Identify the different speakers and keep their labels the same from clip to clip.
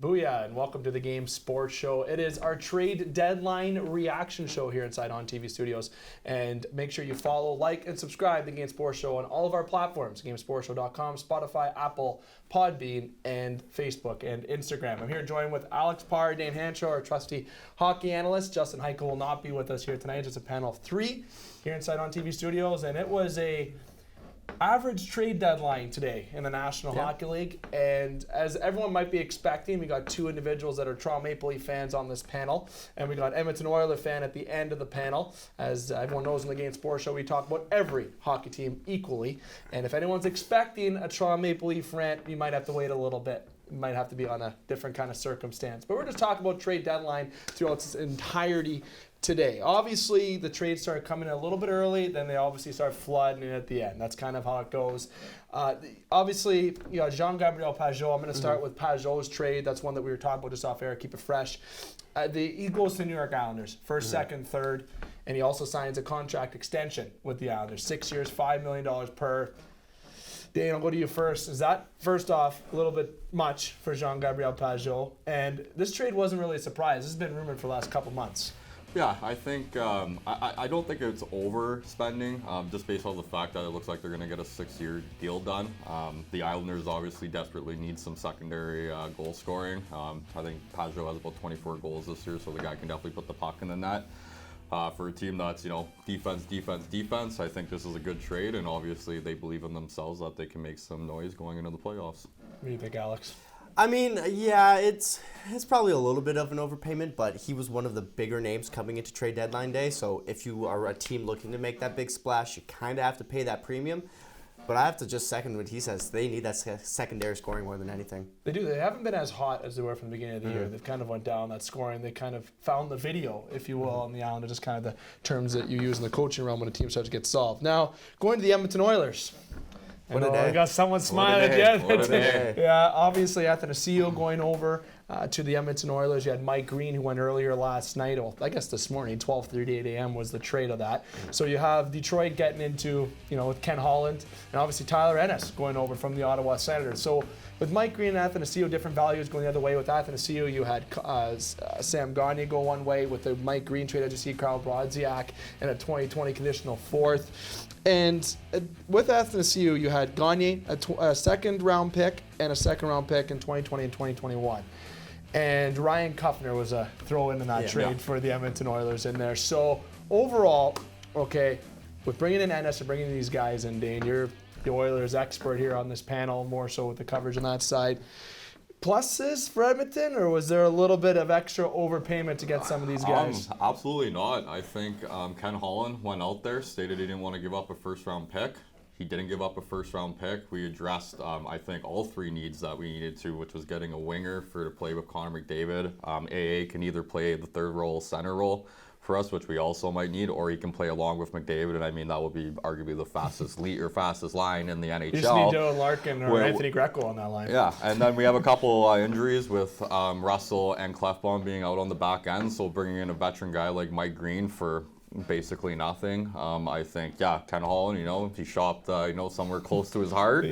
Speaker 1: Booyah, and welcome to the Game Sports Show. It is our trade deadline reaction show here inside ONNtv Studios. And make sure you follow, like, and subscribe to the Game Sports Show on all of our platforms, GameSportsShow.com, Spotify, Apple, Podbean, and Facebook and Instagram. I'm here joined with Alex Parr, Dane Hanshaw, our trusty hockey analyst. Justin Heikel will not be with us here tonight. It's a panel of three here inside ONNtv Studios, and it was a average trade deadline today in the National Hockey League, and as everyone might be expecting, we got two individuals that are Toronto Maple Leaf fans on this panel, and we got Edmonton Oilers fan at the end of the panel. As everyone knows in the Game Sports Show, we talk about every hockey team equally, and if anyone's expecting a Toronto Maple Leaf rant, you might have to wait a little bit. It might have to be on a different kind of circumstance. But we're just talking about trade deadline throughout its entirety today. Obviously, the trades started coming in a little bit early, then they obviously start flooding in at the end. That's kind of how it goes. Obviously, you know, Jean-Gabriel Pageau, I'm going to start with Pageau's trade. That's one that we were talking about just off air, keep it fresh. He goes to the New York Islanders, first, second, third, and he also signs a contract extension with the Islanders. 6 years, $5 million per. Dane, I'll go to you first. Is that, first off, a little bit much for Jean-Gabriel Pageau? And this trade wasn't really a surprise. This has been rumored for the last couple months.
Speaker 2: Yeah, I think I don't think it's overspending, just based on the fact that it looks like they're going to get a 6-year deal done. The Islanders obviously desperately need some secondary goal scoring. I think Pageau has about 24 goals this year, so the guy can definitely put the puck in the net. For a team that's, you know, defense, I think this is a good trade, and obviously they believe in themselves that they can make some noise going into the playoffs.
Speaker 1: What do you think, Alex?
Speaker 3: I mean, yeah, it's probably a little bit of an overpayment, but he was one of the bigger names coming into trade deadline day. So if you are a team looking to make that big splash, you kind of have to pay that premium. But I have to just second what he says. They need that secondary scoring more than anything.
Speaker 1: They do. They haven't been as hot as they were from the beginning of the year. They've kind of went down that scoring. They kind of found the video, if you will, on the island. Just kind of the terms that you use in the coaching realm when a team starts to get solved. Now, going to the Edmonton Oilers.
Speaker 3: What a day.
Speaker 1: I got someone smiling at you. Yeah, obviously Athanasiou going over to the Edmonton Oilers. You had Mike Green, who went earlier last night. Well, I guess this morning, 12:38 a.m. was the trade of that. So you have Detroit getting into, you know, with Ken Holland, and obviously Tyler Ennis going over from the Ottawa Senators. So with Mike Green and Athanasiou, different values going the other way. With Athanasiou, you had Sam Gagner go one way. With the Mike Green trade, I just see Karl Brodziak and a 2020 conditional fourth. And with Athanasiou, you had Gagner, a second-round pick, and a second-round pick in 2020 and 2021. And Ryan Kuffner was a throw-in in that trade for the Edmonton Oilers in there. So overall, okay, with bringing in Ennis and bringing these guys in, Dane, you're the Oilers expert here on this panel, more so with the coverage on that side. Pluses for Edmonton, or was there a little bit of extra overpayment to get some of these guys?
Speaker 2: Absolutely not. I think Ken Holland went out there, stated he didn't want to give up a first-round pick. He didn't give up a first-round pick. We addressed, I think, all three needs that we needed to, which was getting a winger to play with Connor McDavid. AA can either play the third role, center role for us, which we also might need, or he can play along with McDavid, and I mean that would be arguably the fastest fastest line in the NHL.
Speaker 1: You just need Dylan Larkin or Anthony Greco on that line.
Speaker 2: Yeah, and then we have a couple injuries with Russell and Clefbaum being out on the back end, so bringing in a veteran guy like Mike Green for basically nothing. I think, Ken Holland, you know, he shopped, somewhere close to his heart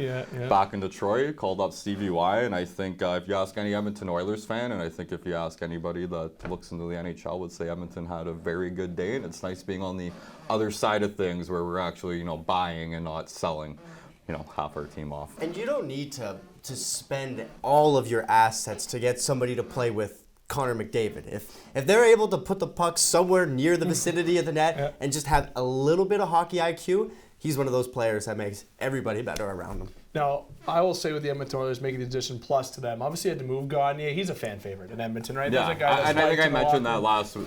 Speaker 2: back in Detroit, called up Stevie Y, and I think if you ask any Edmonton Oilers fan, and I think if you ask anybody that looks into the NHL, would say Edmonton had a very good day, and it's nice being on the other side of things where we're actually, you know, buying and not selling, you know, half our team off.
Speaker 3: And you don't need to spend all of your assets to get somebody to play with Connor McDavid. If they're able to put the puck somewhere near the vicinity of the net and just have a little bit of hockey IQ, he's one of those players that makes everybody better around him.
Speaker 1: Now, I will say with the Edmonton Oilers making the addition plus to them, obviously you had to move Gagner. He's a fan favorite in Edmonton, right?
Speaker 2: Yeah, and I think I mentioned that last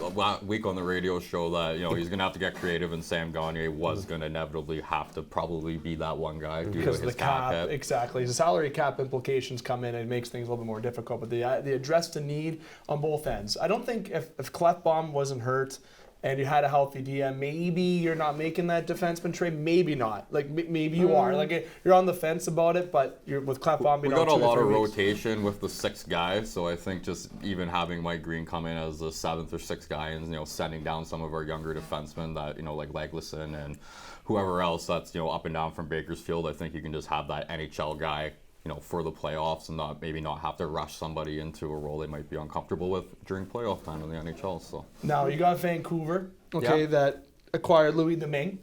Speaker 2: week on the radio show that, you know, he's going to have to get creative, and Sam Gagner was going to inevitably have to probably be that one guy due to his
Speaker 1: the cap hit. Exactly. The salary cap implications come in and it makes things a little bit more difficult, but the address to need on both ends. I don't think if Clefbaum wasn't hurt and you had a healthy DM, maybe you're not making that defenseman trade. Maybe not. Like, maybe you are. Like, you're on the fence about it, but you're with Clefbaum being
Speaker 2: we
Speaker 1: out
Speaker 2: got a lot of
Speaker 1: 2 weeks.
Speaker 2: rotation with the sixth guy, so I think just even having Mike Green come in as the seventh or sixth guy and, you know, sending down some of our younger defensemen that, you know, like Leglison and whoever else that's, you know, up and down from Bakersfield, I think you can just have that NHL guy for the playoffs and maybe not have to rush somebody into a role they might be uncomfortable with during playoff time in the NHL. So
Speaker 1: now you got Vancouver, that acquired Louis Domingue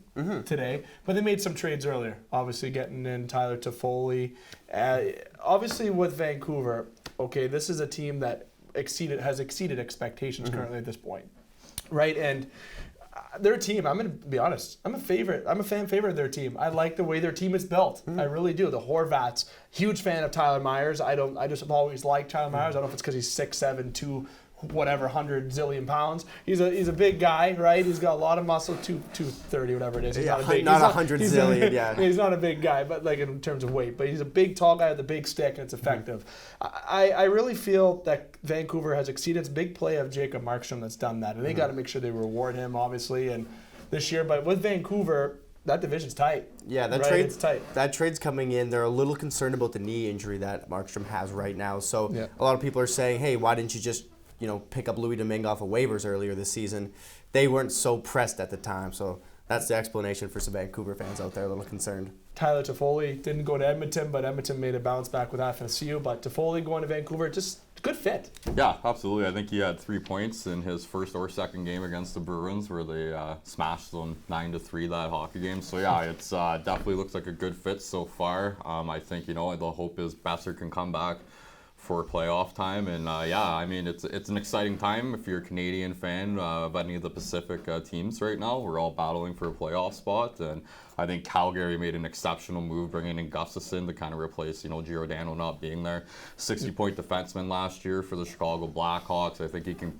Speaker 1: today, but they made some trades earlier. Obviously, getting in Tyler Toffoli. Obviously, with Vancouver, this is a team that has exceeded expectations currently at this point, right? And their team, I'm going to be honest, I'm a fan favorite of their team. I like the way their team is built. I really do. The Horvats, huge fan of Tyler Myers. I just have always liked Tyler Myers. I don't know if it's because he's 6'7", 100 zillion pounds. He's a big guy, right? He's got a lot of muscle, 230, whatever it is. He's not a big,
Speaker 3: not 100 zillion, yeah.
Speaker 1: He's not a big guy, but like in terms of weight. But he's a big, tall guy with a big stick, and it's effective. I really feel that Vancouver has exceeded. It's a big play of Jacob Markstrom that's done that, and they got to make sure they reward him, obviously, and this year. But with Vancouver, that division's tight.
Speaker 3: Yeah,
Speaker 1: it's tight.
Speaker 3: That trade's coming in. They're a little concerned about the knee injury that Markstrom has right now. So a lot of people are saying, hey, why didn't you just pick up Louis Domingue off of waivers earlier this season? They weren't so pressed at the time, so that's the explanation for some Vancouver fans out there a little concerned.
Speaker 1: Tyler Toffoli didn't go to Edmonton, but Edmonton made a bounce back with FSU. But Toffoli going to Vancouver, just good fit.
Speaker 2: Yeah, absolutely. I think he had 3 points in his first or second game against the Bruins, where they smashed them 9-3 that hockey game. So yeah, it's definitely looks like a good fit so far. I think the hope is Besser can come back for playoff time, and I mean it's an exciting time if you're a Canadian fan of any of the Pacific teams right now. We're all battling for a playoff spot, and I think Calgary made an exceptional move bringing in Gustafsson to kind of replace Giordano not being there. 60-point defenseman last year for the Chicago Blackhawks. I think he can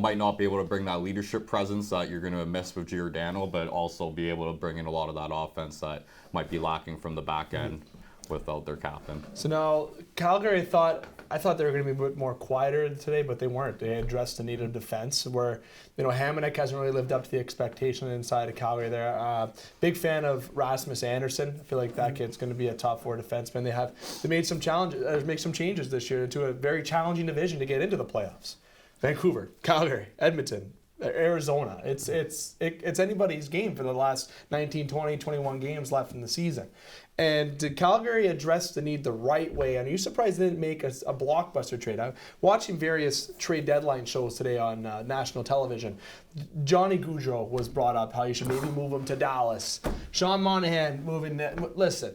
Speaker 2: might not be able to bring that leadership presence that you're going to miss with Giordano, but also be able to bring in a lot of that offense that might be lacking from the back end without their captain.
Speaker 1: So now Calgary I thought they were going to be a bit more quieter today, but they weren't. They addressed the need of defense where Hamonic hasn't really lived up to the expectation inside of Calgary there. Big fan of Rasmus Andersson. I feel like that kid's going to be a top 4 defenseman. They made some changes this year to a very challenging division to get into the playoffs. Vancouver, Calgary, Edmonton, Arizona. It's anybody's game for the last 19, 20, 21 games left in the season. And did Calgary address the need the right way? And are you surprised they didn't make a blockbuster trade? I'm watching various trade deadline shows today on national television. Johnny Gaudreau was brought up, how you should maybe move him to Dallas. Sean Monahan listen,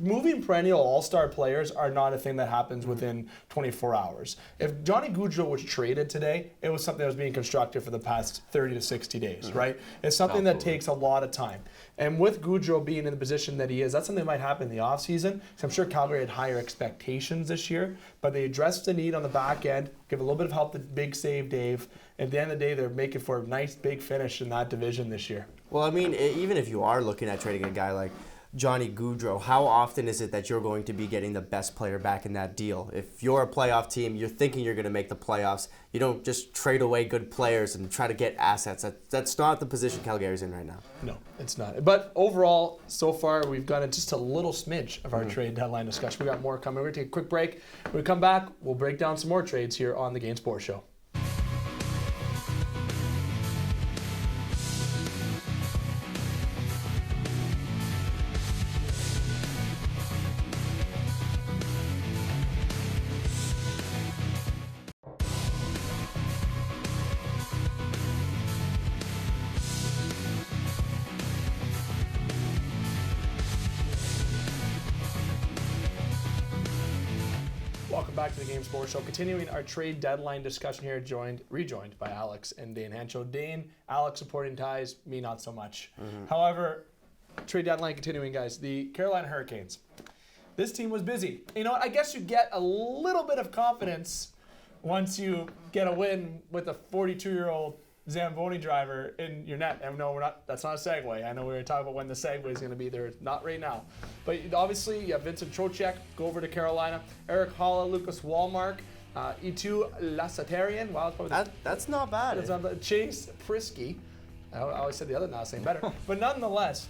Speaker 1: moving perennial all-star players are not a thing that happens within 24 hours. If Johnny Gaudreau was traded today, it was something that was being constructed for the past 30 to 60 days, right? It's something that takes a lot of time. And with Gaudreau being in the position that he is, that's something that might happen in the offseason. I'm sure Calgary had higher expectations this year, but they addressed the need on the back end, give a little bit of help to Big Save Dave. At the end of the day, they're making for a nice big finish in that division this year.
Speaker 3: Well, I mean, even if you are looking at trading a guy like Johnny Gaudreau, how often is it that you're going to be getting the best player back in that deal? If you're a playoff team, you're thinking you're going to make the playoffs. You don't just trade away good players and try to get assets. That's not the position Calgary's in right now.
Speaker 1: No, it's not. But overall, so far, we've gotten just a little smidge of our trade deadline discussion. We got more coming. We're going to take a quick break. When we come back, we'll break down some more trades here on the Game Sports Show. Welcome back to the Game Sports Show. Continuing our trade deadline discussion here, rejoined by Alex and Dane Hancho. Dane, Alex supporting ties, me not so much. However, trade deadline continuing, guys. The Carolina Hurricanes. This team was busy. You know what? I guess you get a little bit of confidence once you get a win with a 42-year-old Zamboni driver in your net. And no, we're not. That's not a segue. I know we were talking about when the segue is going to be there. Not right now. But obviously, you have Vincent Trocheck go over to Carolina. Eric Holla, Lucas Wallmark, Itu Lasatarian. Wow,
Speaker 3: that's not bad.
Speaker 1: Chase Prisky. I always said the other last name better. But nonetheless,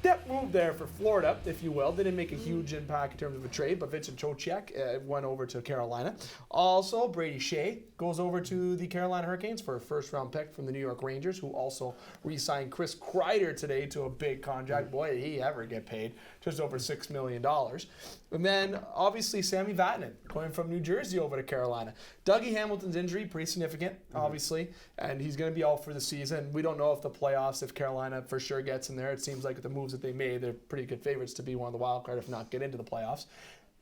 Speaker 1: depth move there for Florida, if you will. They didn't make a huge impact in terms of a trade, but Vincent Trocheck went over to Carolina. Also, Brady Shea goes over to the Carolina Hurricanes for a first-round pick from the New York Rangers, who also re-signed Chris Kreider today to a big contract. Boy, did he ever get paid, just over $6 million. And then, obviously, Sammy Vatanen going from New Jersey over to Carolina. Dougie Hamilton's injury, pretty significant, obviously, and he's going to be out for the season. We don't know if the playoffs, if Carolina for sure gets in there. It seems like the moves that they made, they're pretty good favorites to be one of the wild card, if not get into the playoffs.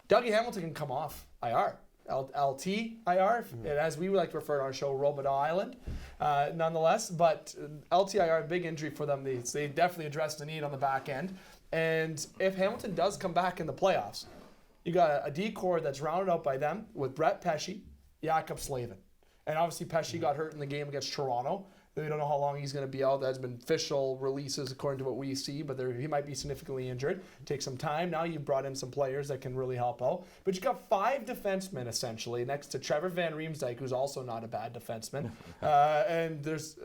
Speaker 1: Dougie Hamilton can come off IR. LT IR, and as we would like to refer to our show, Robidoux Island, nonetheless. But LTIR, big injury for them. They definitely addressed the need on the back end. And if Hamilton does come back in the playoffs, you got a D-core that's rounded out by them with Brett Pesce, Jakob Slavin. And obviously Pesce got hurt in the game against Toronto. We don't know how long he's going to be out. There's been official releases according to what we see, but he might be significantly injured. Take some time. Now you've brought in some players that can really help out. But you've got 5 defensemen, essentially, next to Trevor Van Riemsdyk, who's also not a bad defenseman. And there's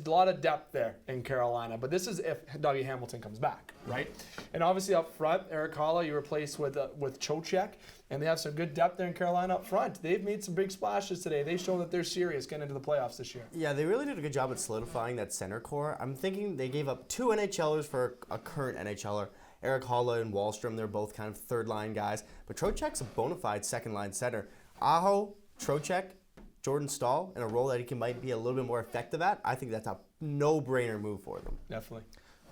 Speaker 1: a lot of depth there in Carolina. But this is if Dougie Hamilton comes back, right? And obviously up front, Erik Haula, you replace with Trocheck. And they have some good depth there in Carolina up front. They've made some big splashes today. They show that they're serious getting into the playoffs this year.
Speaker 3: Yeah, they really did a good job at solidifying that center core. I'm thinking they gave up 2 NHLers for a current NHLer. Erik Haula and Wahlstrom, they're both kind of third-line guys. But Trocheck's a bona fide second-line center. Aho, Trocheck, Jordan Staal, in a role that he might be a little bit more effective at, I think that's a no-brainer move for them.
Speaker 1: Definitely.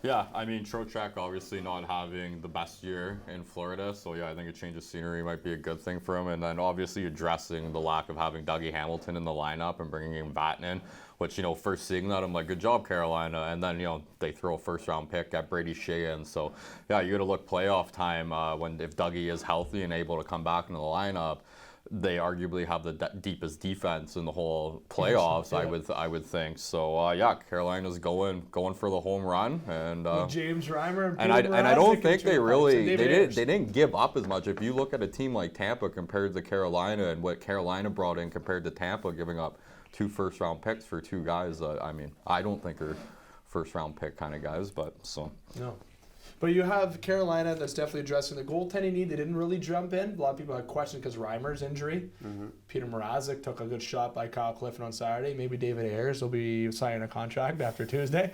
Speaker 2: Yeah, I mean, Trocheck obviously not having the best year in Florida, so yeah, I think a change of scenery might be a good thing for him. And then obviously addressing the lack of having Dougie Hamilton in the lineup and bringing in Vatanen, which, first seeing that, I'm like, good job, Carolina. And then, they throw a first-round pick at Brady Shea in. So, yeah, you got to look playoff time if Dougie is healthy and able to come back into the lineup. They arguably have the deepest defense in the whole playoffs, yeah. I would think. So yeah, Carolina's going for the home run, and
Speaker 1: James Reimer
Speaker 2: and I don't think they didn't give up as much. If you look at a team like Tampa compared to Carolina and what Carolina brought in compared to Tampa, giving up 2 first-round picks for 2 guys, I mean, I don't think are first-round pick kind of guys, but so
Speaker 1: no. But you have Carolina that's definitely addressing the goaltending need. They didn't really jump in. A lot of people had questions because Reimer's injury. Mm-hmm. Peter Mrazek took a good shot by Kyle Clifford on Saturday. Maybe David Ayers will be signing a contract after Tuesday.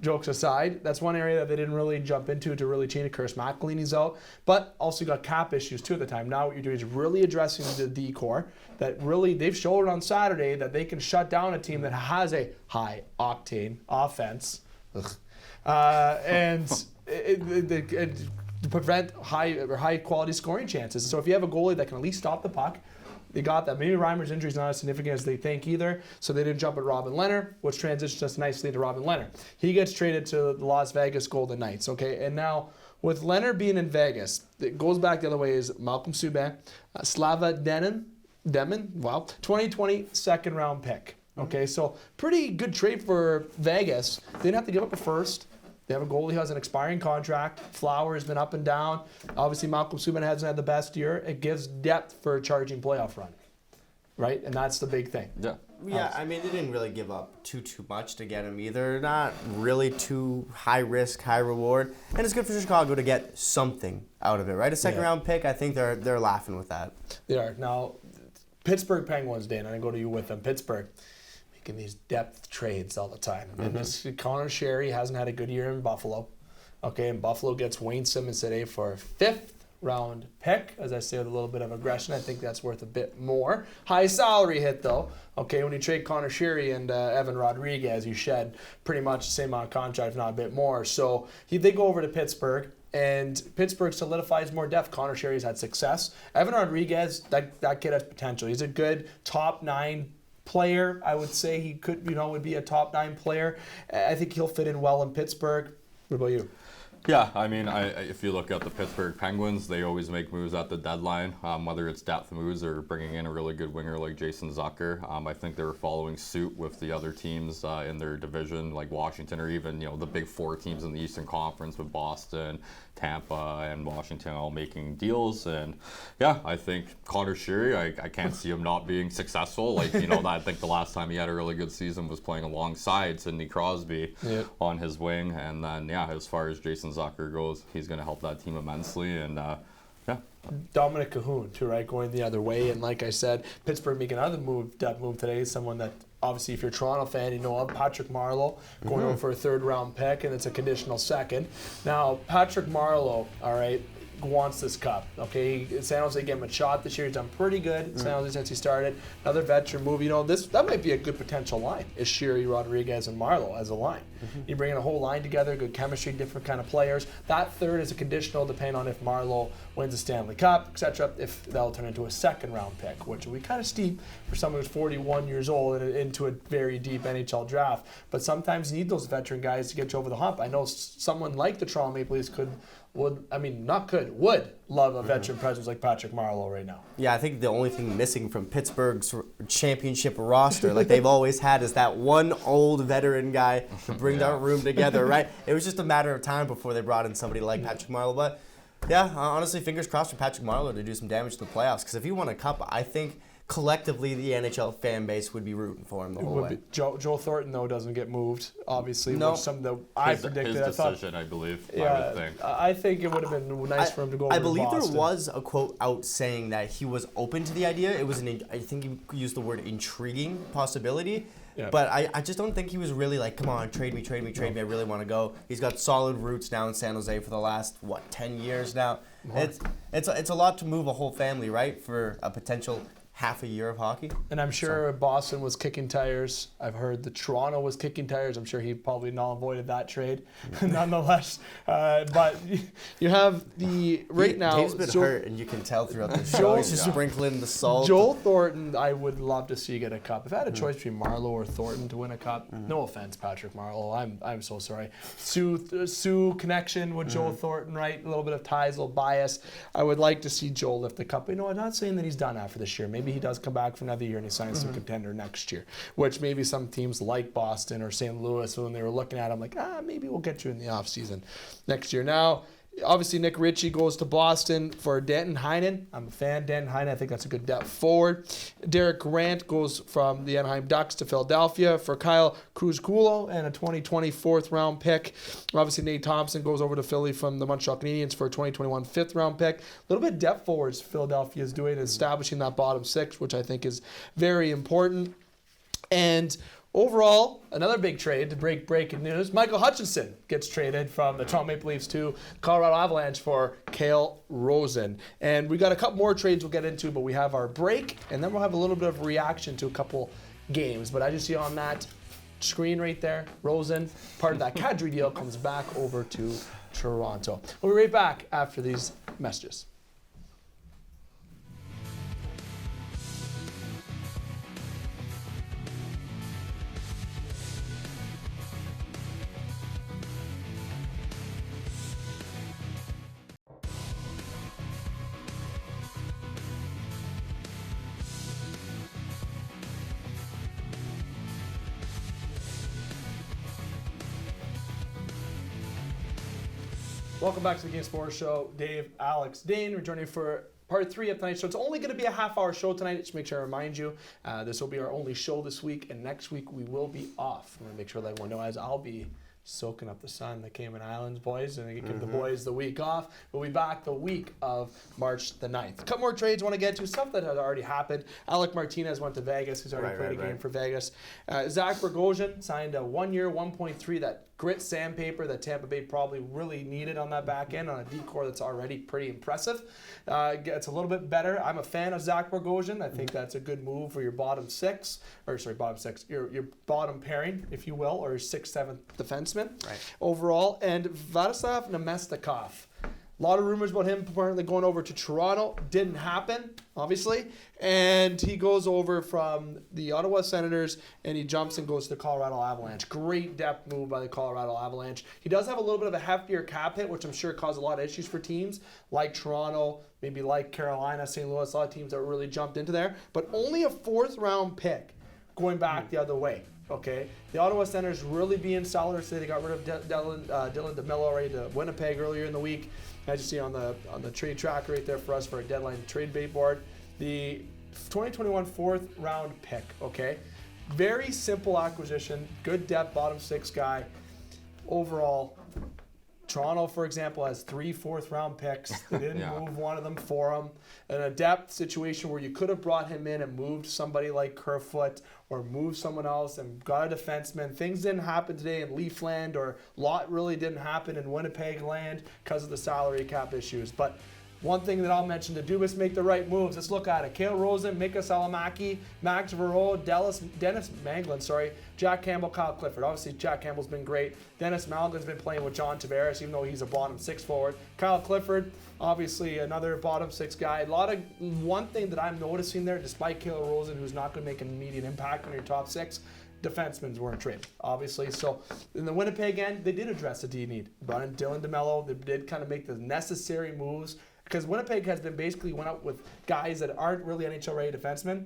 Speaker 1: Jokes aside, that's one area that they didn't really jump into to really change it. Curtis McElhinney's out. But also you got cap issues too at the time. Now what you're doing is really addressing the D-core that really, they've showed on Saturday that they can shut down a team that has a high-octane offense. And to prevent high quality scoring chances. So if you have a goalie that can at least stop the puck, they got that. Maybe Reimer's injury is not as significant as they think either, so they didn't jump at Robin Lehner, which transitions us nicely to Robin Lehner. He gets traded to the Las Vegas Golden Knights, okay? And now with Lehner being in Vegas, it goes back the other way is Malcolm Subban, Slava Demon, 2020 second round pick. Okay, so pretty good trade for Vegas. They didn't have to give up a first. They have a goalie who has an expiring contract. Flower has been up and down. Obviously, Malcolm Subban hasn't had the best year. It gives depth for a charging playoff run, right? And that's the big thing.
Speaker 3: Yeah. Yeah, I mean, they didn't really give up too much to get him either. Not really too high risk, high reward. And it's good for Chicago to get something out of it, right? A second-round pick, I think they're laughing with that.
Speaker 1: They are. Now, Pittsburgh Penguins, Dan, I go to you with them. Pittsburgh. In these depth trades all the time. Mm-hmm. And this Connor Sherry hasn't had a good year in Buffalo. Okay, and Buffalo gets Wayne Simmons today for a 5th-round pick. As I say, with a little bit of aggression, I think that's worth a bit more. High salary hit, though. Okay, when you trade Connor Sherry and Evan Rodriguez, you shed pretty much the same amount of contract, if not a bit more. So they go over to Pittsburgh, and Pittsburgh solidifies more depth. Connor Sherry's had success. Evan Rodriguez, that kid has potential. He's a good top 9 player. I would say he could, would be a top 9 player. I think he'll fit in well in Pittsburgh. What about you?
Speaker 2: Yeah, I mean, if you look at the Pittsburgh Penguins, they always make moves at the deadline, whether it's depth moves or bringing in a really good winger like Jason Zucker. I think they were following suit with the other teams in their division, like Washington, or even the big 4 teams in the Eastern Conference with Boston, Tampa, and Washington all making deals. And yeah, I think Connor Sherry, I can't see him not being successful. Like, I think the last time he had a really good season was playing alongside Sidney Crosby on his wing. And then, yeah, as far as Jason Zucker goes, he's going to help that team immensely. And yeah.
Speaker 1: Dominic Cahoon, too, right? Going the other way. And like I said, Pittsburgh making another depth move today. Someone that, obviously, if you're a Toronto fan, you know of Patrick Marleau going over for a third-round pick, and it's a conditional second. Now, Patrick Marleau, all right, wants this cup. Okay, San Jose gave him a shot this year. He's done pretty good in San Jose since he started. Another veteran move. You know, that might be a good potential line. Is Sherry, Rodriguez, and Marleau as a line. You bring in a whole line together, good chemistry, different kind of players. That third is a conditional depending on if Marleau wins the Stanley Cup, etc. If that'll turn into a second-round pick, which will be kind of steep for someone who's 41 years old and into a very deep NHL draft. But sometimes you need those veteran guys to get you over the hump. I know someone like the Toronto Maple Leafs would love a veteran presence like Patrick Marleau right now.
Speaker 3: Yeah, I think the only thing missing from Pittsburgh's championship roster, like they've always had, is that one old veteran guy to bring that room together, right? It was just a matter of time before they brought in somebody like Patrick Marleau. But yeah, honestly, fingers crossed for Patrick Marleau to do some damage to the playoffs. Because if he won a cup, I think collectively the NHL fan base would be rooting for him the whole way.
Speaker 1: Joe Thornton, though, doesn't get moved, obviously,
Speaker 3: No.
Speaker 1: which some that I predicted.
Speaker 2: His
Speaker 1: I
Speaker 2: decision, I believe.
Speaker 1: Yeah,
Speaker 2: I would think.
Speaker 1: I think it would have been nice for him to go over
Speaker 3: I
Speaker 1: to
Speaker 3: believe
Speaker 1: Boston.
Speaker 3: there was a quote out saying that he was open to the idea. It was I think he used the word intriguing possibility.
Speaker 1: Yeah.
Speaker 3: But I just don't think he was really like, come on, trade me. I really want to go. He's got solid roots now in San Jose for the last, 10 years now. It's a lot to move a whole family, right, for a potential half a year of hockey.
Speaker 1: And I'm sure Boston was kicking tires. I've heard that Toronto was kicking tires. I'm sure he probably not avoided that trade, nonetheless. But you have now.
Speaker 3: Dave's been hurt, and you can tell throughout the show. He's just sprinkling the salt.
Speaker 1: Joel Thornton, I would love to see get a cup. If I had a choice between Marleau or Thornton to win a cup, no offense, Patrick Marleau, I'm so sorry. Sioux connection with Joel Thornton, right? A little bit of ties, a little bias. I would like to see Joel lift the cup. But, I'm not saying that he's done after this year. Maybe he does come back for another year and he signs some contender next year, which maybe some teams like Boston or St. Louis, when they were looking at him, like, maybe we'll get you in the offseason next year. Now, obviously, Nick Ritchie goes to Boston for Danton Heinen. I'm a fan of Danton Heinen. I think that's a good depth forward. Derek Grant goes from the Anaheim Ducks to Philadelphia for Kyle Cruzculo and a 2020 fourth-round pick. Obviously, Nate Thompson goes over to Philly from the Montreal Canadiens for a 2021 fifth-round pick. A little bit depth forwards Philadelphia is doing, establishing that bottom six, which I think is very important. And overall, another big trade to breaking news. Michael Hutchinson gets traded from the Toronto Maple Leafs to Colorado Avalanche for Cale Rosen. And we got a couple more trades we'll get into, but we have our break, and then we'll have a little bit of reaction to a couple games. But as you see on that screen right there, Rosen, part of that Kadri deal, comes back over to Toronto. We'll be right back after these messages. Welcome back to the Game Sports Show. Dave, Alex, Dane, returning for part 3 of tonight's show. It's only going to be a half-hour show tonight. Just make sure I remind you, this will be our only show this week, and next week we will be off. I'm going to make sure that everyone knows, as I'll be soaking up the sun, the Cayman Islands, boys, and give the boys the week off. We'll be back the week of March the 9th. A couple more trades I want to get to, stuff that has already happened. Alec Martinez went to Vegas. He's already played a game for Vegas. Zach Bogosian signed a 1-year, 1.3, that grit sandpaper that Tampa Bay probably really needed on that back end on a decor that's already pretty impressive. It's a little bit better. I'm a fan of Zach Bogosian. I think that's a good move for your bottom bottom pairing, if you will, or your 6th, 7th defenseman overall. And Vladislav Namestnikov. A lot of rumors about him apparently going over to Toronto. Didn't happen, obviously. And he goes over from the Ottawa Senators and he jumps and goes to the Colorado Avalanche. Great depth move by the Colorado Avalanche. He does have a little bit of a heftier cap hit, which I'm sure caused a lot of issues for teams like Toronto, maybe like Carolina, St. Louis, a lot of teams that really jumped into there. But only a 4th-round pick going back the other way. Okay, the Ottawa Senators really being solid. They got rid of Dylan DeMello already to Winnipeg earlier in the week. As you see on the trade tracker right there for us for a deadline trade bait board. The 2021 4th-round pick, okay? Very simple acquisition, good depth, bottom 6 guy. Overall, Toronto, for example, has 3 fourth-round picks. They didn't move one of them for him. In a depth situation where you could have brought him in and moved somebody like Kerfoot or moved someone else and got a defenseman. Things didn't happen today in Leafland, or a lot really didn't happen in Winnipeg land because of the salary cap issues. But one thing that I'll mention, the Dubas make the right moves. Let's look at it. Cale Rosen, Mika Salamaki, Max Verreau, Dennis Manglin, Jack Campbell, Kyle Clifford. Obviously, Jack Campbell's been great. Dennis Manglin's been playing with John Tavares, even though he's a bottom 6 forward. Kyle Clifford, obviously another bottom 6 guy. One thing that I'm noticing there, despite Cale Rosen, who's not going to make an immediate impact on your top 6, defensemen weren't traded, obviously. So in the Winnipeg end, they did address the D need. Brought in Dylan DeMello. They did kind of make the necessary moves, because Winnipeg has been basically went out with guys that aren't really NHL-ready defensemen.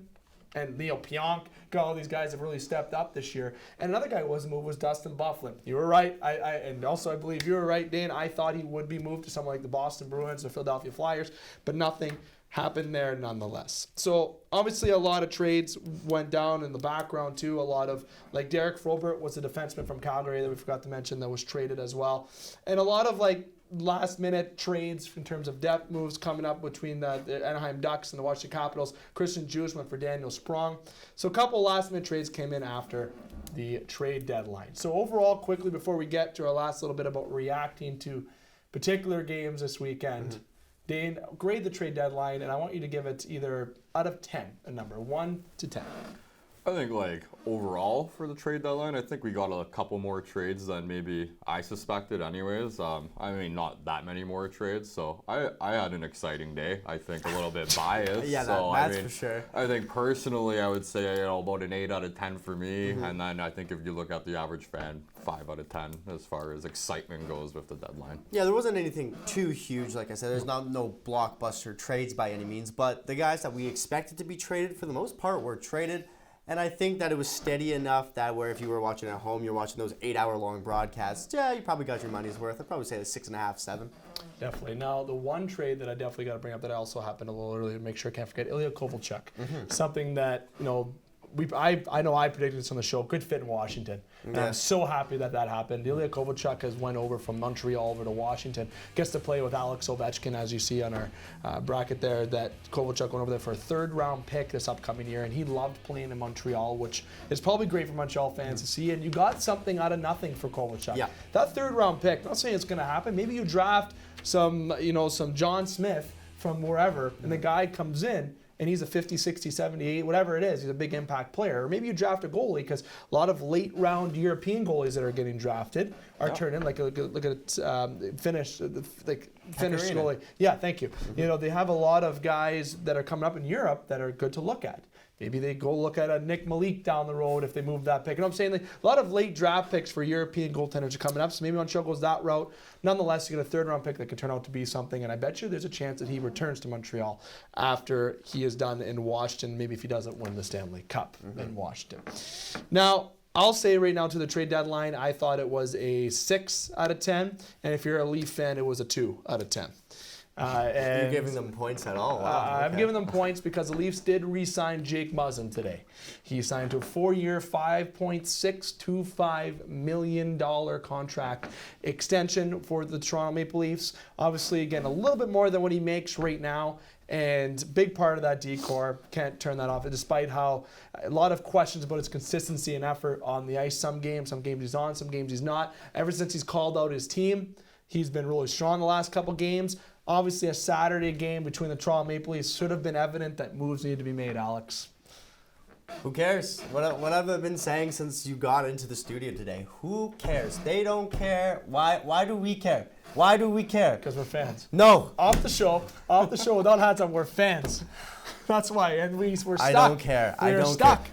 Speaker 1: And Neil Pionk, got all these guys have really stepped up this year. And another guy who was moved was Dustin Byfuglien. You were right. And also I believe you were right, Dane. I thought he would be moved to someone like the Boston Bruins or Philadelphia Flyers, but nothing happened there nonetheless. So obviously a lot of trades went down in the background too. A lot of, like Derek Frobert was a defenseman from Calgary that we forgot to mention that was traded as well. And a lot of last minute trades in terms of depth moves coming up between the Anaheim Ducks and the Washington Capitals. Christian Djoos went for Daniel Sprong. So a couple last minute trades came in after the trade deadline. So overall, quickly before we get to our last little bit about reacting to particular games this weekend, Dane, grade the trade deadline, and I want you to give it either out of 10, a number, 1 to 10.
Speaker 2: I think overall for the trade deadline, I think we got a couple more trades than maybe I suspected anyways. Not that many more trades, so I had an exciting day. I think a little bit biased.
Speaker 3: That's for sure.
Speaker 2: I think personally I would say about an 8 out of 10 for me, and then I think if you look at the average fan, 5 out of 10 as far as excitement goes with the deadline.
Speaker 3: Yeah, there wasn't anything too huge. Like I said, there's no blockbuster trades by any means, but the guys that we expected to be traded for the most part were traded. And I think that it was steady enough that where if you were watching at home, you're watching those 8-hour-long broadcasts, you probably got your money's worth. I'd probably say 6.5, 7.
Speaker 1: Definitely. Now, the one trade that I definitely got to bring up that also happened a little earlier to make sure I can't forget, Ilya Kovalchuk. Something that, I know I predicted this on the show, good fit in Washington. And I'm so happy that happened. Ilya Kovalchuk has went over from Montreal over to Washington. Gets to play with Alex Ovechkin, as you see on our bracket there, that Kovalchuk went over there for a 3rd-round pick this upcoming year, and he loved playing in Montreal, which is probably great for Montreal fans to see. And you got something out of nothing for Kovalchuk. Yeah. That 3rd-round pick, not saying it's going to happen. Maybe you draft some John Smith from wherever, and the guy comes in, and he's a 50, 60, 78, whatever it is. He's a big impact player. Or maybe you draft a goalie, because a lot of late-round European goalies that are getting drafted are turning, look at Finnish goalie. Yeah, thank you. They have a lot of guys that are coming up in Europe that are good to look at. Maybe they go look at a Nick Malik down the road if they move that pick. You know what I'm saying? A lot of late draft picks for European goaltenders are coming up, so maybe Montreal goes that route. Nonetheless, you get a 3rd-round pick that could turn out to be something, and I bet you there's a chance that he returns to Montreal after he is done in Washington, maybe if he doesn't win the Stanley Cup in Washington. Now, I'll say right now to the trade deadline, I thought it was a 6 out of 10, and if you're a Leaf fan, it was a 2 out of 10.
Speaker 3: You're giving them points at all? Wow,
Speaker 1: I'm giving them points because the Leafs did re-sign Jake Muzzin today. He signed to a 4-year, $5.625 million contract extension for the Toronto Maple Leafs. Obviously, again, a little bit more than what he makes right now. And big part of that decor, can't turn that off, despite how a lot of questions about his consistency and effort on the ice. Some games he's on, some games he's not. Ever since he's called out his team, he's been really strong the last couple games. Obviously, a Saturday game between the Toronto Maple Leafs should have been evident that moves needed to be made, Alex.
Speaker 3: Who cares? What have I been saying since you got into the studio today? Who cares? They don't care. Why do we care? Why do we care?
Speaker 1: Because we're fans.
Speaker 3: No.
Speaker 1: Off the show, without hats on, we're fans. That's why. And we're stuck.
Speaker 3: I don't care.
Speaker 1: We're stuck.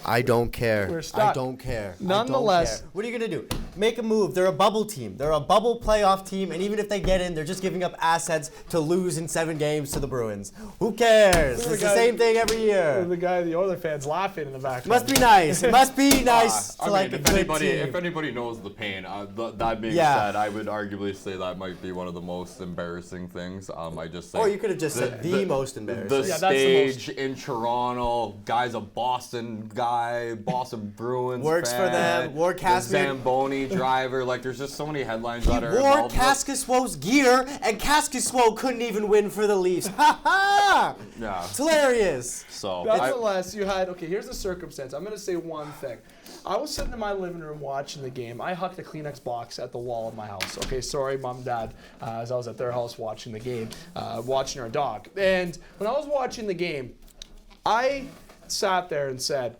Speaker 3: I don't care.
Speaker 1: We're stuck.
Speaker 3: I don't care.
Speaker 1: Nonetheless,
Speaker 3: I don't care. What are you going to do? Make a move. They're a bubble team. They're a bubble playoff team, and even if they get in, they're just giving up assets to lose in 7 games to the Bruins. Who cares? It's the same thing every year.
Speaker 1: The guy, the other fans laughing in the background.
Speaker 3: Must be nice. It must be nice to like a good team.
Speaker 2: If anybody knows the pain, that being said, I would arguably say that might be one of the most embarrassing things. I just think.
Speaker 3: Or you could have just said the most embarrassing.
Speaker 2: The stage in Toronto, guy's a Boston guy, Boston Bruins
Speaker 3: works
Speaker 2: fan,
Speaker 3: for them. Wore Caspian.
Speaker 2: Zamboni driver. Like, there's just so many headlines
Speaker 3: He
Speaker 2: that are
Speaker 3: wore
Speaker 2: involved with-
Speaker 3: Kaskisuo's gear, and Kaskisuo couldn't even win for the Leafs. Ha ha!
Speaker 2: Yeah.
Speaker 3: It's hilarious.
Speaker 2: So
Speaker 1: Nonetheless, you had, okay, here's the circumstance. I'm going to say one thing. I was sitting in my living room watching the game. I hucked a Kleenex box at the wall of my house. Okay, sorry, Mom and Dad, as I was at their house watching the game, watching our dog. And when I was watching the game, I sat there and said,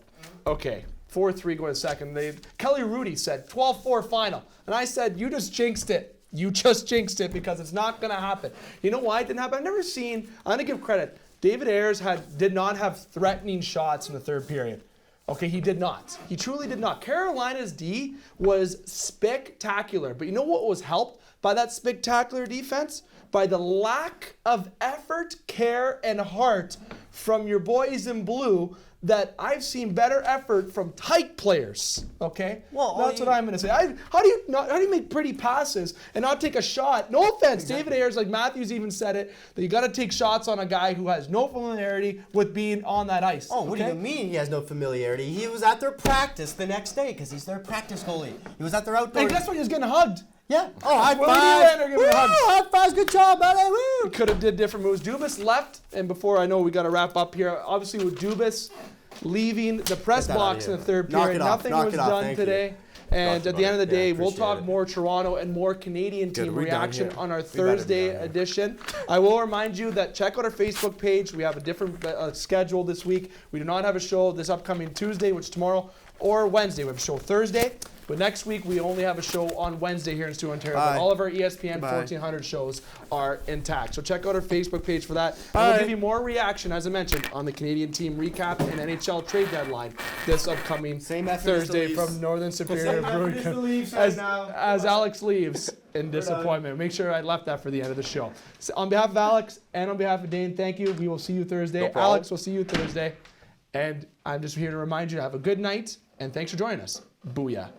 Speaker 1: okay, 4-3 going to second. Kelly Rudy said 12-4 final. And I said, you just jinxed it. You just jinxed it because it's not going to happen. You know why it didn't happen? I've never seen, I'm going to give credit, David Ayres did not have threatening shots in the third period. Okay, he did not. He truly did not. Carolina's D was spectacular. But you know what was helped by that spectacular defense? By the lack of effort, care, and heart from your boys in blue, that I've seen better effort from tight players. Okay,
Speaker 3: Well,
Speaker 1: that's what I'm going to say. How do you make pretty passes and not take a shot? No offense, David Ayres, like Matthews even said it, that you got to take shots on a guy who has no familiarity with being on that ice.
Speaker 3: Oh, what do you mean he has no familiarity? He was at their practice the next day because he's their practice goalie. He was at their outdoor.
Speaker 1: Hey, guess what? He was getting hugged.
Speaker 3: Yeah. Oh, high
Speaker 1: Well,
Speaker 3: five.
Speaker 1: Woo, give me a hug.
Speaker 3: High fives. Good job, buddy. Woo.
Speaker 1: Could have did different moves. Dubas left, and before I know we got to wrap up here. Obviously, with Dubas leaving the press
Speaker 3: Get that out of
Speaker 1: box in
Speaker 3: here.
Speaker 1: the third
Speaker 3: Knock
Speaker 1: period,
Speaker 3: it off.
Speaker 1: nothing
Speaker 3: Knock
Speaker 1: was
Speaker 3: it off.
Speaker 1: done
Speaker 3: Thank you.
Speaker 1: today. And at the end of the
Speaker 3: Yeah,
Speaker 1: day, we'll
Speaker 3: appreciate
Speaker 1: talk
Speaker 3: it.
Speaker 1: more Toronto and more Canadian team
Speaker 3: We're done
Speaker 1: reaction
Speaker 3: here.
Speaker 1: on our
Speaker 3: We better be
Speaker 1: Thursday
Speaker 3: done here.
Speaker 1: edition. I will remind you that check out our Facebook page. We have a different schedule this week. We do not have a show this upcoming Tuesday, which is tomorrow, or Wednesday. We have a show Thursday. But next week, we only have a show on Wednesday here in Sault, Ontario. But
Speaker 3: Bye.
Speaker 1: all of our ESPN
Speaker 3: Bye.
Speaker 1: 1400 shows are intact. So check out our Facebook page for that. And
Speaker 3: Bye.
Speaker 1: we'll give you more reaction, as I mentioned, on the Canadian team recap and NHL trade deadline this upcoming
Speaker 3: Same effort as the
Speaker 1: Thursday
Speaker 3: Leafs.
Speaker 1: from Northern Superior
Speaker 3: Same effort as the Leafs right
Speaker 1: as,
Speaker 3: now.
Speaker 1: as Alex leaves in disappointment. Make sure I left that for the end of the show. So on behalf of Alex and on behalf of Dane, thank you. We will see you Thursday.
Speaker 2: No problem.
Speaker 1: Alex, we'll see you Thursday. And I'm just here to remind you to have a good night, and thanks for joining us. Booyah.